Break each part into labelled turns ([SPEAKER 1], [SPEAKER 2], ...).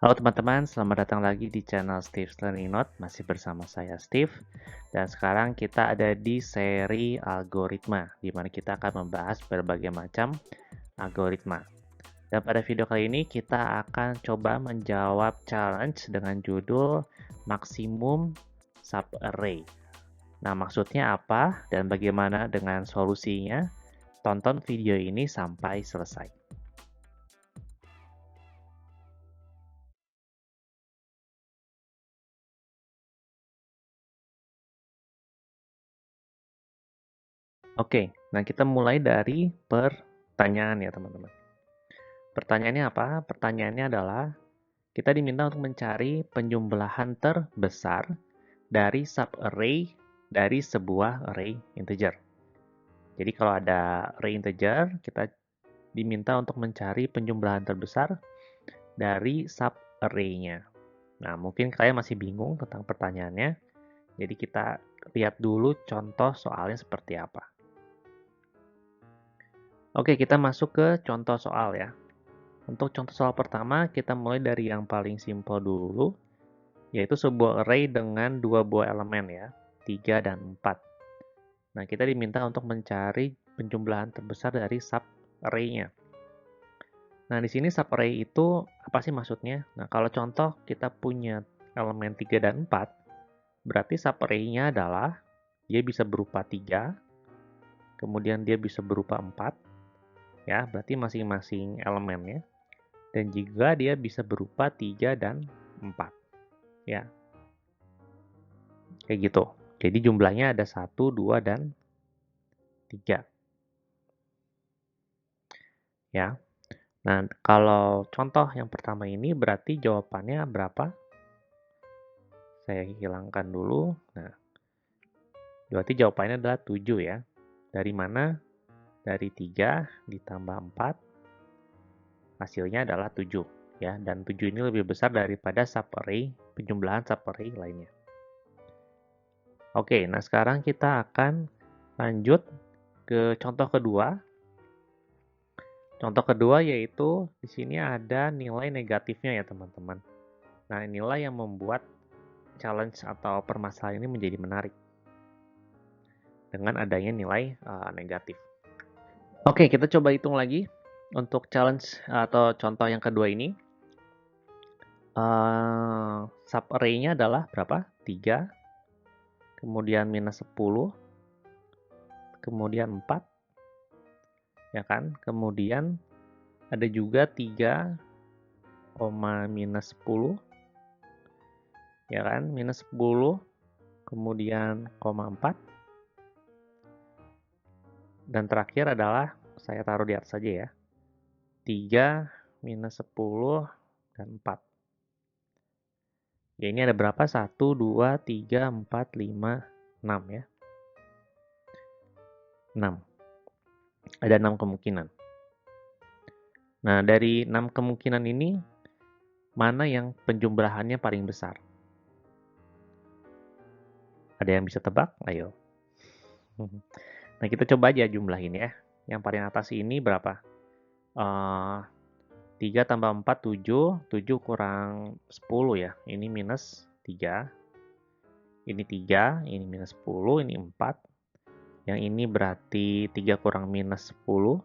[SPEAKER 1] Halo teman-teman, selamat datang lagi di channel Steve's Learning Note. Masih bersama saya Steve. Dan sekarang kita ada di seri algoritma, di mana kita akan membahas berbagai macam algoritma. Dan pada video kali ini kita akan coba menjawab challenge dengan judul Maksimum Subarray. Nah, maksudnya apa dan bagaimana dengan solusinya? Tonton video ini sampai selesai. Oke, nah kita mulai dari pertanyaan ya teman-teman. Pertanyaannya apa? Pertanyaannya adalah kita diminta untuk mencari penjumlahan terbesar dari subarray dari sebuah array integer. Jadi kalau ada array integer, kita diminta untuk mencari penjumlahan terbesar dari subarray-nya. Nah, mungkin kalian masih bingung tentang pertanyaannya. Jadi kita lihat dulu contoh soalnya seperti apa. Oke, kita masuk ke contoh soal ya. Untuk contoh soal pertama, kita mulai dari yang paling simpel dulu, yaitu sebuah array dengan dua buah elemen ya, 3 dan 4. Nah, kita diminta untuk mencari penjumlahan terbesar dari subarray-nya. Nah, di sini subarray itu apa sih maksudnya? Nah, kalau contoh kita punya elemen 3 dan 4, berarti subarray-nya adalah dia bisa berupa 3, kemudian dia bisa berupa 4, ya, berarti masing-masing elemennya. Dan juga dia bisa berupa 3 dan 4. Ya, kayak gitu. Jadi jumlahnya ada 1, 2, dan 3. Ya. Nah, kalau contoh yang pertama ini berarti jawabannya berapa? Saya hilangkan dulu. Nah, berarti jawabannya adalah 7 ya. Dari mana? Dari 3 ditambah 4, hasilnya adalah 7. Ya, dan 7 ini lebih besar daripada subarray, penjumlahan subarray lainnya. Oke, nah sekarang kita akan lanjut ke contoh kedua. Contoh kedua yaitu di sini ada nilai negatifnya ya teman-teman. Nah, inilah yang membuat challenge atau permasalahan ini menjadi menarik dengan adanya nilai negatif. Oke, kita coba hitung lagi untuk challenge atau contoh yang kedua ini. Subarray-nya adalah berapa? 3, kemudian minus 10, kemudian 4, ya kan? Kemudian ada juga 3, minus 10, ya kan? Minus 10, kemudian koma 4, dan terakhir adalah saya taruh di atas saja ya. 3, minus 10, dan 4. Ya, ini ada berapa? 1, 2, 3, 4, 5, 6 ya. 6. Ada 6 kemungkinan. Nah, dari 6 kemungkinan ini, mana yang penjumlahannya paling besar? Ada yang bisa tebak? Ayo. Nah, kita coba aja jumlahin ya. Yang paling atas ini berapa? 3 tambah 4, 7. 7 kurang 10 ya. Ini minus 3. Ini 3, ini minus 10, ini 4. Yang ini berarti 3 kurang minus 10,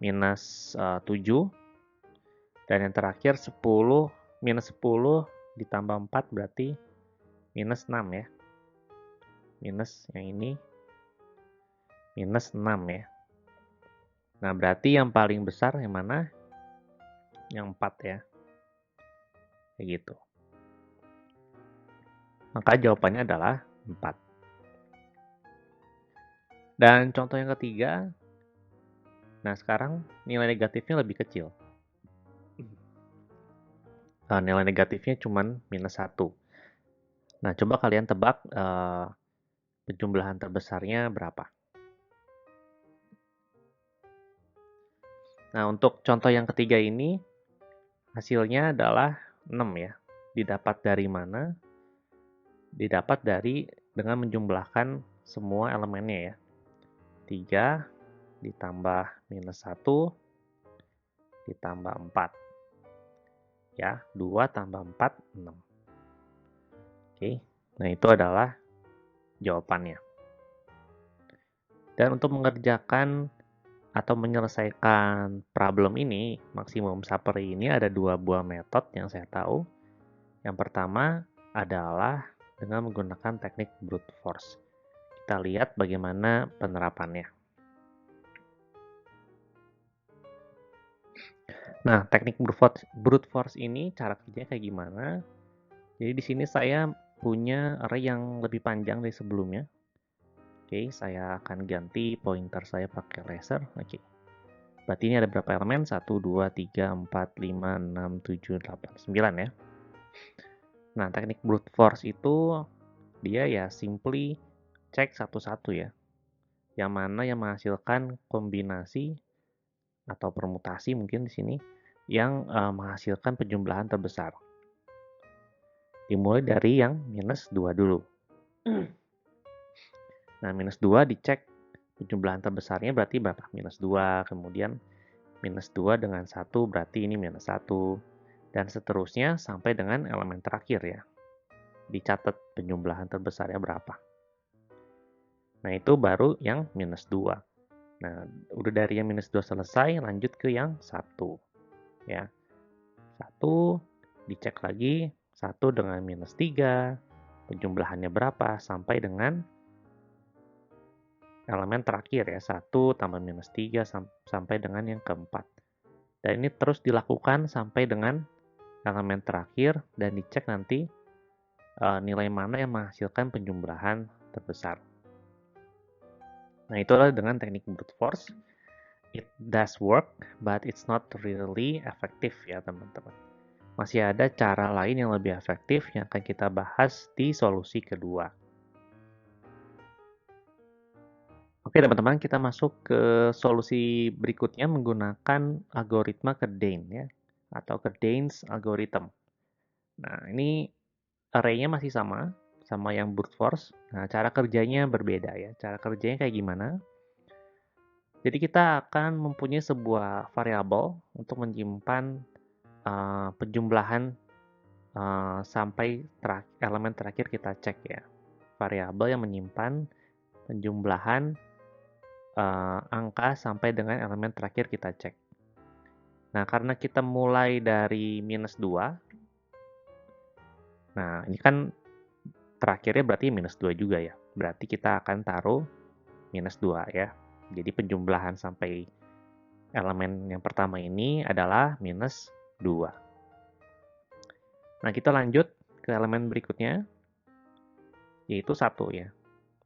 [SPEAKER 1] minus 7. Dan yang terakhir 10, minus 10 ditambah 4 berarti minus 6 ya. Minus yang ini, minus 6 ya. Nah, berarti yang paling besar yang mana? Yang 4 ya. Kayak gitu. Maka jawabannya adalah 4. Dan contoh yang ketiga, nah sekarang nilai negatifnya lebih kecil. Nilai negatifnya cuma minus 1. Nah, coba kalian tebak penjumlahan terbesarnya berapa. Nah, untuk contoh yang ketiga ini, hasilnya adalah 6 ya. Didapat dari mana? Didapat dari dengan menjumlahkan semua elemennya ya. 3 ditambah minus 1 ditambah 4. Ya, 2 tambah 4, 6. Oke, nah itu adalah jawabannya. Dan untuk mengerjakan atau menyelesaikan problem ini, maksimum summary ini ada dua buah metode yang saya tahu. Yang pertama adalah dengan menggunakan teknik brute force. Kita lihat bagaimana penerapannya. Nah, teknik brute force ini cara kerjanya kayak gimana? Jadi di sini saya punya array yang lebih panjang dari sebelumnya. Oke, saya akan ganti pointer saya pakai laser. Oke. Berarti ini ada berapa elemen? 1, 2, 3, 4, 5, 6, 7, 8, 9 ya. Nah, teknik brute force itu dia ya simply cek satu-satu ya. Yang mana yang menghasilkan kombinasi atau permutasi mungkin di sini yang menghasilkan penjumlahan terbesar. Dimulai dari yang minus 2 dulu. Nah, minus 2 dicek penjumlahan terbesarnya berarti berapa? Minus 2, kemudian minus 2 dengan 1 berarti ini minus 1, dan seterusnya sampai dengan elemen terakhir ya. Dicatat penjumlahan terbesarnya berapa. Nah, itu baru yang minus 2. Nah, udah dari yang minus 2 selesai, lanjut ke yang 1. Ya. 1, dicek lagi, 1 dengan minus 3, penjumlahannya berapa, sampai dengan elemen terakhir ya, 1 tambah minus 3 sampai dengan yang keempat. Dan ini terus dilakukan sampai dengan elemen terakhir dan dicek nanti nilai mana yang menghasilkan penjumlahan terbesar. Nah, itulah dengan teknik brute force. It does work, but it's not really effective ya teman-teman. Masih ada cara lain yang lebih efektif yang akan kita bahas di solusi kedua. Oke teman-teman, kita masuk ke solusi berikutnya menggunakan algoritma Kerdane ya, atau Kerdane's algorithm. Nah, ini array-nya masih sama yang brute force. Nah, cara kerjanya berbeda ya. Cara kerjanya kayak gimana? Jadi kita akan mempunyai sebuah variabel untuk menyimpan penjumlahan sampai elemen terakhir kita cek ya. Variabel yang menyimpan penjumlahan angka sampai dengan elemen terakhir kita cek. Nah, karena kita mulai dari minus 2, nah ini kan terakhirnya berarti minus 2 juga ya. Berarti kita akan taruh minus 2 ya. Jadi penjumlahan sampai elemen yang pertama ini adalah minus 2. Nah, kita lanjut ke elemen berikutnya, yaitu 1 ya.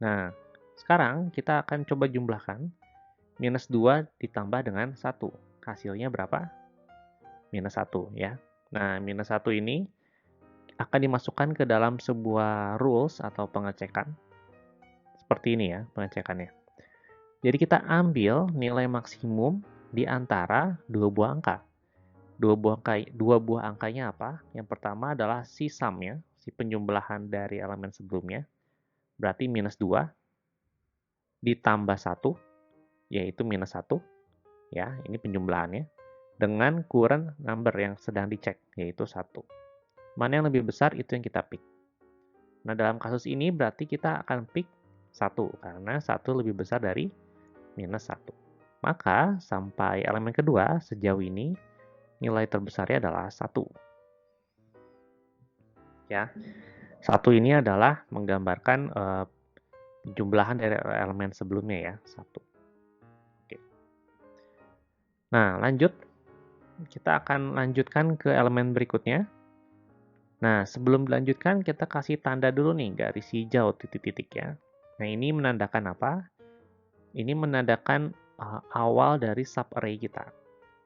[SPEAKER 1] Nah, sekarang kita akan coba jumlahkan minus 2 ditambah dengan 1. Hasilnya berapa? Minus 1 ya. Nah, minus 1 ini akan dimasukkan ke dalam sebuah rules atau pengecekan. Seperti ini ya pengecekannya. Jadi kita ambil nilai maksimum di antara dua buah angka. Dua buah angkanya apa? Yang pertama adalah si sum-nya, si penjumlahan dari elemen sebelumnya. Berarti minus 2 ditambah 1, yaitu minus 1. Ya, ini penjumlahannya. Dengan current number yang sedang dicek, yaitu 1. Mana yang lebih besar, itu yang kita pick. Nah, dalam kasus ini berarti kita akan pick 1, karena 1 lebih besar dari minus 1. Maka, sampai elemen kedua, sejauh ini, nilai terbesarnya adalah 1. Ya, 1 ini adalah menggambarkan jumlahan dari elemen sebelumnya ya, 1. Oke. Nah, lanjut. Kita akan lanjutkan ke elemen berikutnya. Nah, sebelum dilanjutkan, kita kasih tanda dulu nih, garis hijau titik-titik ya. Nah, ini menandakan apa? Ini menandakan awal dari subarray kita.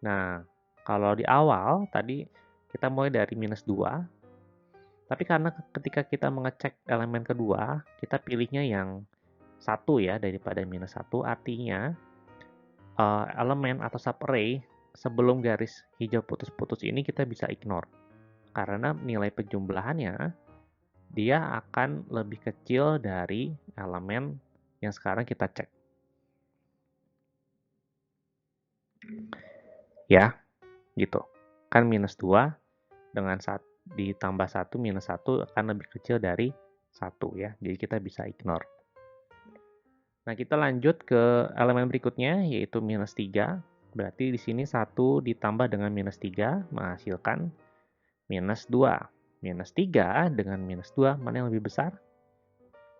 [SPEAKER 1] Nah, kalau di awal, tadi kita mulai dari minus 2. Tapi karena ketika kita mengecek elemen kedua, kita pilihnya yang 1 ya, daripada minus 1. Artinya, elemen atau subarray sebelum garis hijau putus-putus ini kita bisa ignore. Karena nilai penjumlahannya dia akan lebih kecil dari elemen yang sekarang kita cek. Ya, gitu. Kan minus 2 dengan ditambah 1 minus 1 akan lebih kecil dari 1 ya. Jadi kita bisa ignore. Nah, kita lanjut ke elemen berikutnya yaitu minus 3. Berarti di sini 1 ditambah dengan minus 3 menghasilkan minus 2. Minus 3 dengan minus 2 mana yang lebih besar?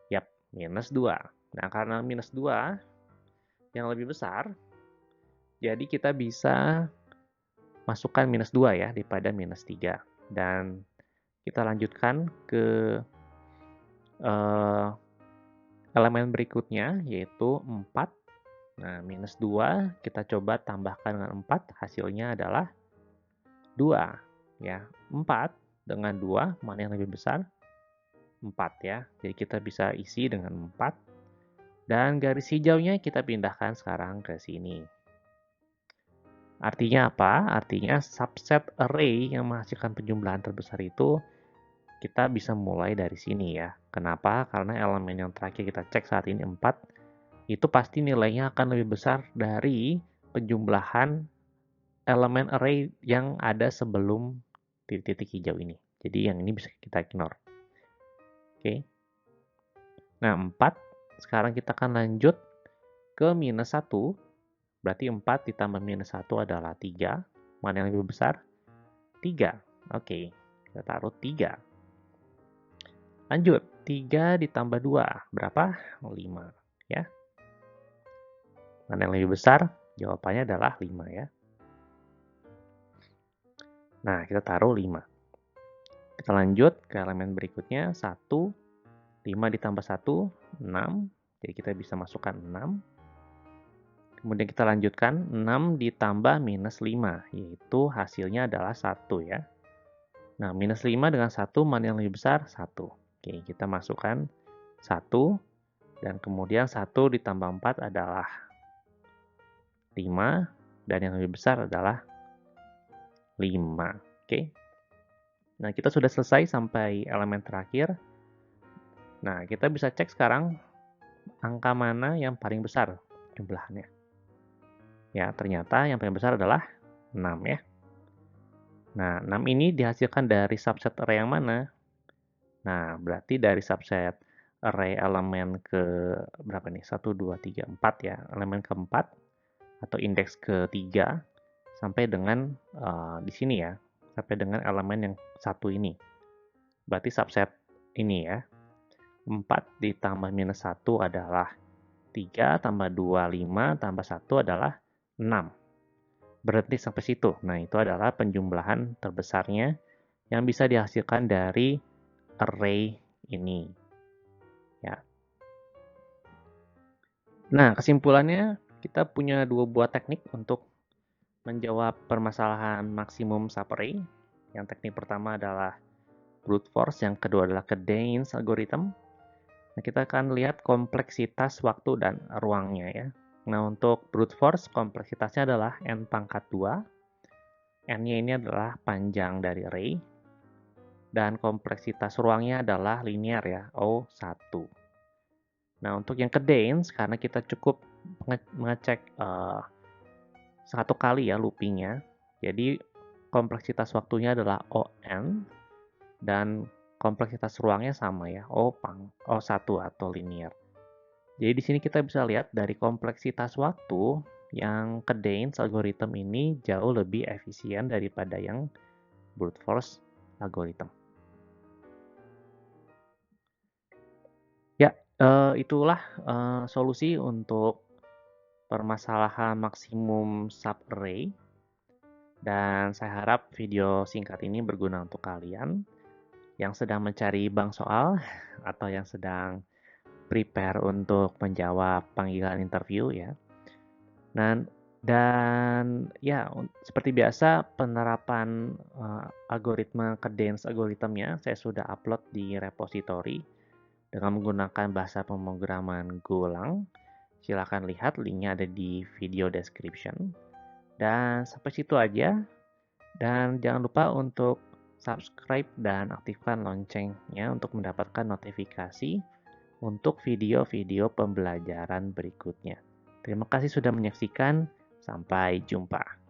[SPEAKER 1] Yap, minus 2. Nah, karena minus 2 yang lebih besar, jadi kita bisa masukkan minus 2 ya daripada minus 3. Dan kita lanjutkan ke elemen berikutnya yaitu 4. Nah, minus 2 kita coba tambahkan dengan 4, hasilnya adalah 2. Ya, 4 dengan 2 mana yang lebih besar? 4 ya. Jadi kita bisa isi dengan 4. Dan garis hijaunya kita pindahkan sekarang ke sini. Artinya apa? Artinya subset array yang menghasilkan penjumlahan terbesar itu kita bisa mulai dari sini ya. Kenapa? Karena elemen yang terakhir kita cek saat ini 4, itu pasti nilainya akan lebih besar dari penjumlahan elemen array yang ada sebelum titik-titik hijau ini. Jadi yang ini bisa kita ignore. Oke. Nah, 4. Sekarang kita akan lanjut ke minus 1. Berarti 4 ditambah minus 1 adalah 3. Mana yang lebih besar? 3. Oke. Kita taruh 3. Lanjut, 3 ditambah 2, berapa? 5, ya. Mana yang lebih besar? Jawabannya adalah 5, ya. Nah, kita taruh 5. Kita lanjut ke elemen berikutnya, 1, 5 ditambah 1, 6. Jadi kita bisa masukkan 6. Kemudian kita lanjutkan, 6 ditambah minus 5, yaitu hasilnya adalah 1, ya. Nah, minus 5 dengan 1, mana yang lebih besar? 1. Oke, kita masukkan 1, dan kemudian 1 ditambah 4 adalah 5, dan yang lebih besar adalah 5. Oke. Nah, kita sudah selesai sampai elemen terakhir. Nah, kita bisa cek sekarang angka mana yang paling besar jumlahnya. Ya, ternyata yang paling besar adalah 6 ya. Nah, 6 ini dihasilkan dari subset array yang mana? Nah, berarti dari subset array elemen ke berapa nih? 1, 2, 3, 4 ya. Elemen keempat atau indeks ketiga sampai dengan di sini ya. Sampai dengan elemen yang satu ini. Berarti subset ini ya. 4 ditambah minus 1 adalah 3, tambah 2, 5, tambah 1 adalah 6. Berhenti sampai situ. Nah, itu adalah penjumlahan terbesarnya yang bisa dihasilkan dari array ini. Ya. Nah, kesimpulannya kita punya dua buah teknik untuk menjawab permasalahan maksimum subarray. Yang teknik pertama adalah brute force, yang kedua adalah Cadence algorithm. Nah, kita akan lihat kompleksitas waktu dan ruangnya ya. Nah, untuk brute force kompleksitasnya adalah n pangkat 2. N-nya ini adalah panjang dari array. Dan kompleksitas ruangnya adalah linear ya, O1. Nah, untuk yang cadence, karena kita cukup mengecek satu kali ya loopingnya, jadi kompleksitas waktunya adalah On, dan kompleksitas ruangnya sama ya, O1 atau linear. Jadi di sini kita bisa lihat dari kompleksitas waktu, yang cadence algorithm ini jauh lebih efisien daripada yang brute force algorithm. Ya, itulah solusi untuk permasalahan maksimum subarray. Dan saya harap video singkat ini berguna untuk kalian yang sedang mencari bank soal atau yang sedang prepare untuk menjawab panggilan interview ya. Dan ya, seperti biasa penerapan algoritma cadence algoritmnya saya sudah upload di repository dengan menggunakan bahasa pemrograman Golang. Silahkan lihat, linknya ada di video description. Dan sampai situ aja. Dan jangan lupa untuk subscribe dan aktifkan loncengnya untuk mendapatkan notifikasi untuk video-video pembelajaran berikutnya. Terima kasih sudah menyaksikan. Sampai jumpa.